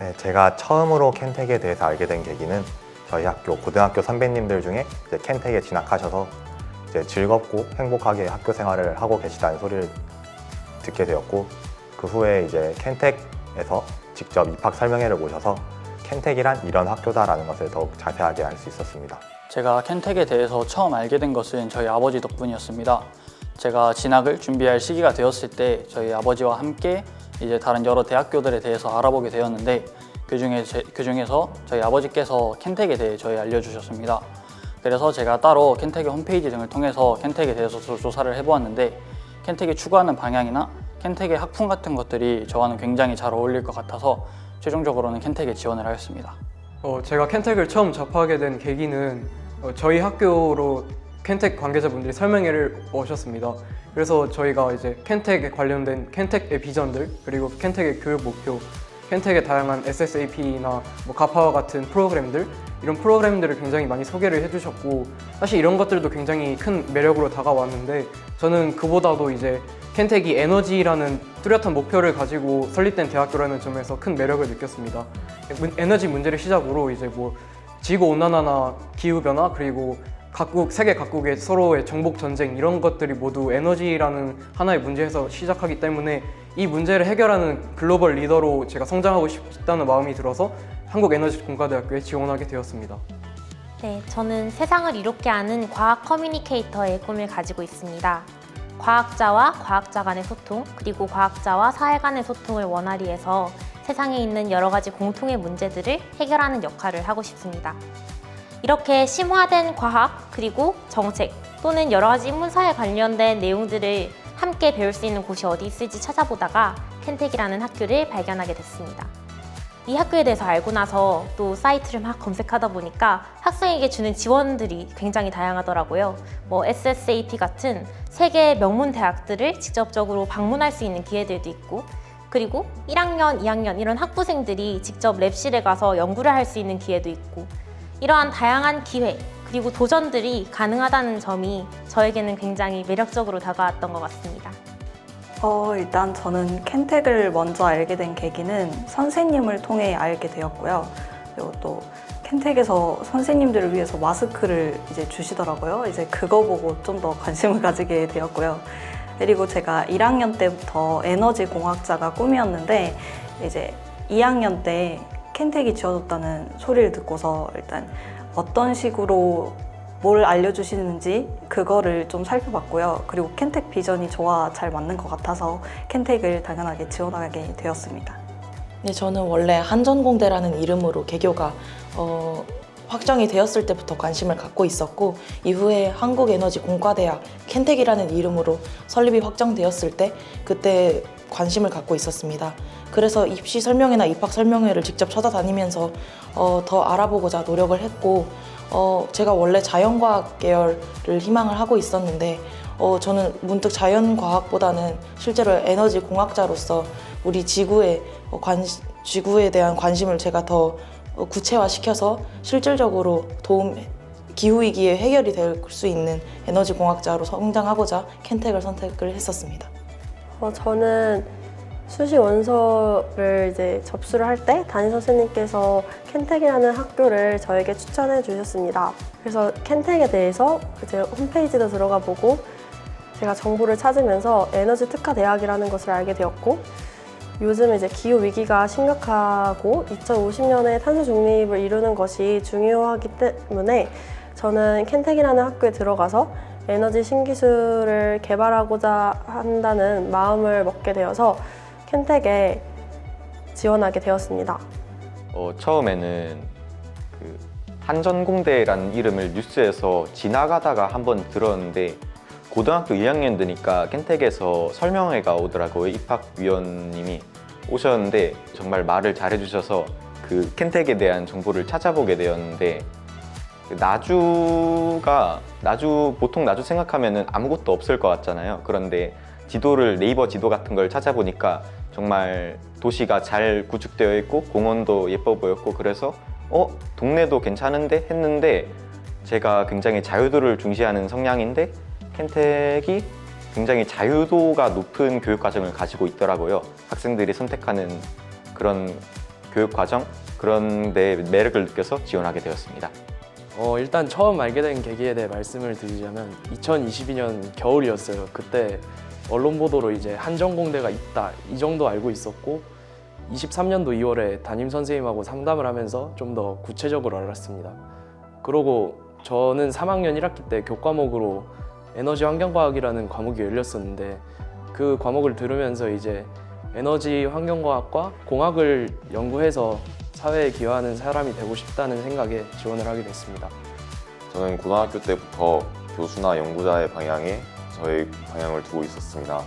네, 제가 처음으로 켄텍에 대해서 알게 된 계기는 저희 학교 고등학교 선배님들 중에 이제 켄텍에 진학하셔서 이제 즐겁고 행복하게 학교 생활을 하고 계시다는 소리를 듣게 되었고, 그 후에 이제 켄텍에서 직접 입학 설명회를 모셔서 켄텍이란 이런 학교다라는 것을 더욱 자세하게 알 수 있었습니다. 제가 켄텍에 대해서 처음 알게 된 것은 저희 아버지 덕분이었습니다. 제가 진학을 준비할 시기가 되었을 때 저희 아버지와 함께 이제 다른 여러 대학교들에 대해서 알아보게 되었는데, 그중에서 저희 아버지께서 켄텍에 대해 저희 알려주셨습니다. 그래서 제가 따로 켄텍의 홈페이지 등을 통해서 켄텍에 대해서 조사를 해보았는데, 켄텍이 추구하는 방향이나 켄텍의 학풍 같은 것들이 저와는 굉장히 잘 어울릴 것 같아서 최종적으로는 켄텍에 지원을 하였습니다. 제가 켄텍을 처음 접하게 된 계기는 저희 학교로 켄텍 관계자분들이 설명회를 오셨습니다. 그래서 저희가 이제 켄텍에 관련된 켄텍의 비전들, 그리고 켄텍의 교육 목표, 켄텍의 다양한 SSAP나 가파와 같은 프로그램들, 이런 프로그램들을 굉장히 많이 소개를 해주셨고, 사실 이런 것들도 굉장히 큰 매력으로 다가왔는데, 저는 그보다도 이제 켄텍이 에너지라는 뚜렷한 목표를 가지고 설립된 대학교라는 점에서 큰 매력을 느꼈습니다. 에너지 문제를 시작으로 이제 지구 온난화나 기후 변화, 그리고 세계 각국의 서로의 정복 전쟁, 이런 것들이 모두 에너지라는 하나의 문제에서 시작하기 때문에 이 문제를 해결하는 글로벌 리더로 제가 성장하고 싶다는 마음이 들어서 한국에너지공과대학교에 지원하게 되었습니다. 네, 저는 세상을 이롭게 하는 과학 커뮤니케이터의 꿈을 가지고 있습니다. 과학자와 과학자 간의 소통, 그리고 과학자와 사회 간의 소통을 원활히 해서 세상에 있는 여러 가지 공통의 문제들을 해결하는 역할을 하고 싶습니다. 이렇게 심화된 과학, 그리고 정책 또는 여러 가지 인문사에 관련된 내용들을 함께 배울 수 있는 곳이 어디 있을지 찾아보다가 켄텍이라는 학교를 발견하게 됐습니다. 이 학교에 대해서 알고 나서 또 사이트를 막 검색하다 보니까 학생에게 주는 지원들이 굉장히 다양하더라고요. SSAP 같은 세계 명문 대학들을 직접적으로 방문할 수 있는 기회들도 있고, 그리고 1학년, 2학년 이런 학부생들이 직접 랩실에 가서 연구를 할 수 있는 기회도 있고, 이러한 다양한 기회 그리고 도전들이 가능하다는 점이 저에게는 굉장히 매력적으로 다가왔던 것 같습니다. 일단 저는 켄텍을 먼저 알게 된 계기는 선생님을 통해 알게 되었고요. 그리고 또 켄텍에서 선생님들을 위해서 마스크를 이제 주시더라고요. 이제 그거 보고 좀 더 관심을 가지게 되었고요. 그리고 제가 1학년 때부터 에너지 공학자가 꿈이었는데, 이제 2학년 때 켄텍이 지어졌다는 소리를 듣고서 일단 어떤 식으로 뭘 알려주시는지 그거를 좀 살펴봤고요. 그리고 켄텍 비전이 저와 잘 맞는 것 같아서 켄텍을 당연하게 지원하게 되었습니다. 네, 저는 원래 한전공대라는 이름으로 개교가 확정이 되었을 때부터 관심을 갖고 있었고, 이후에 한국에너지공과대학 켄텍이라는 이름으로 설립이 확정되었을 때 그때 관심을 갖고 있었습니다. 그래서 입시 설명회나 입학 설명회를 직접 찾아다니면서 더 알아보고자 노력을 했고, 제가 원래 자연과학 계열을 희망을 하고 있었는데, 저는 문득 자연과학보다는 실제로 에너지 공학자로서 우리 지구에 대한 관심을 제가 더 구체화시켜서 실질적으로 기후위기에 해결이 될 수 있는 에너지 공학자로 성장하고자 켄텍을 선택을 했었습니다. 저는 수시 원서를 이제 접수를 할 때 담임 선생님께서 켄텍이라는 학교를 저에게 추천해 주셨습니다. 그래서 켄텍에 대해서 이제 홈페이지도 들어가 보고 제가 정보를 찾으면서 에너지 특화 대학이라는 것을 알게 되었고, 요즘 이제 기후 위기가 심각하고 2050년에 탄소 중립을 이루는 것이 중요하기 때문에 저는 켄텍이라는 학교에 들어가서 에너지 신기술을 개발하고자 한다는 마음을 먹게 되어서 켄텍에 지원하게 되었습니다. 처음에는 한전공대라는 이름을 뉴스에서 지나가다가 한번 들었는데, 고등학교 2학년 되니까 켄텍에서 설명회가 오더라고요. 입학위원님이 오셨는데 정말 말을 잘해주셔서 그 켄텍에 대한 정보를 찾아보게 되었는데, 보통 나주 생각하면은 아무것도 없을 것 같잖아요. 그런데 네이버 지도 같은 걸 찾아보니까 정말 도시가 잘 구축되어 있고 공원도 예뻐 보였고, 그래서 동네도 괜찮은데 했는데, 제가 굉장히 자유도를 중시하는 성향인데 켄텍이 굉장히 자유도가 높은 교육 과정을 가지고 있더라고요. 학생들이 선택하는 그런 교육 과정 그런 데 매력을 느껴서 지원하게 되었습니다. 일단 처음 알게 된 계기에 대해 말씀을 드리자면 2022년 겨울이었어요. 그때 언론 보도로 이제 한전공대가 있다 이 정도 알고 있었고 23년도 2월에 담임 선생님하고 상담을 하면서 좀 더 구체적으로 알았습니다. 그러고 저는 3학년 1학기 때 교과목으로 에너지 환경과학이라는 과목이 열렸었는데 그 과목을 들으면서 이제 에너지 환경과학과 공학을 연구해서 사회에 기여하는 사람이 되고 싶다는 생각에 지원을 하게 됐습니다. 저는 고등학교 때부터 교수나 연구자의 방향에 저의 방향을 두고 있었습니다.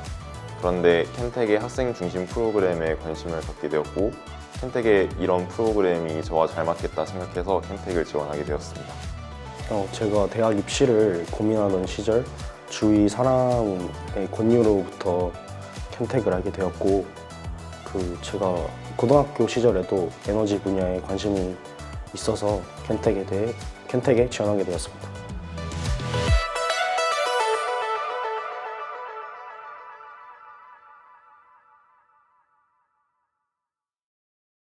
그런데 켄텍의 학생 중심 프로그램에 관심을 갖게 되었고 켄텍의 이런 프로그램이 저와 잘 맞겠다 생각해서 켄텍을 지원하게 되었습니다. 제가 대학 입시를 고민하던 시절 주위 사람의 권유로부터 켄텍을 알게 되었고 제가 고등학교 시절에도 에너지 분야에 관심이 있어서 켄텍에 지원하게 되었습니다.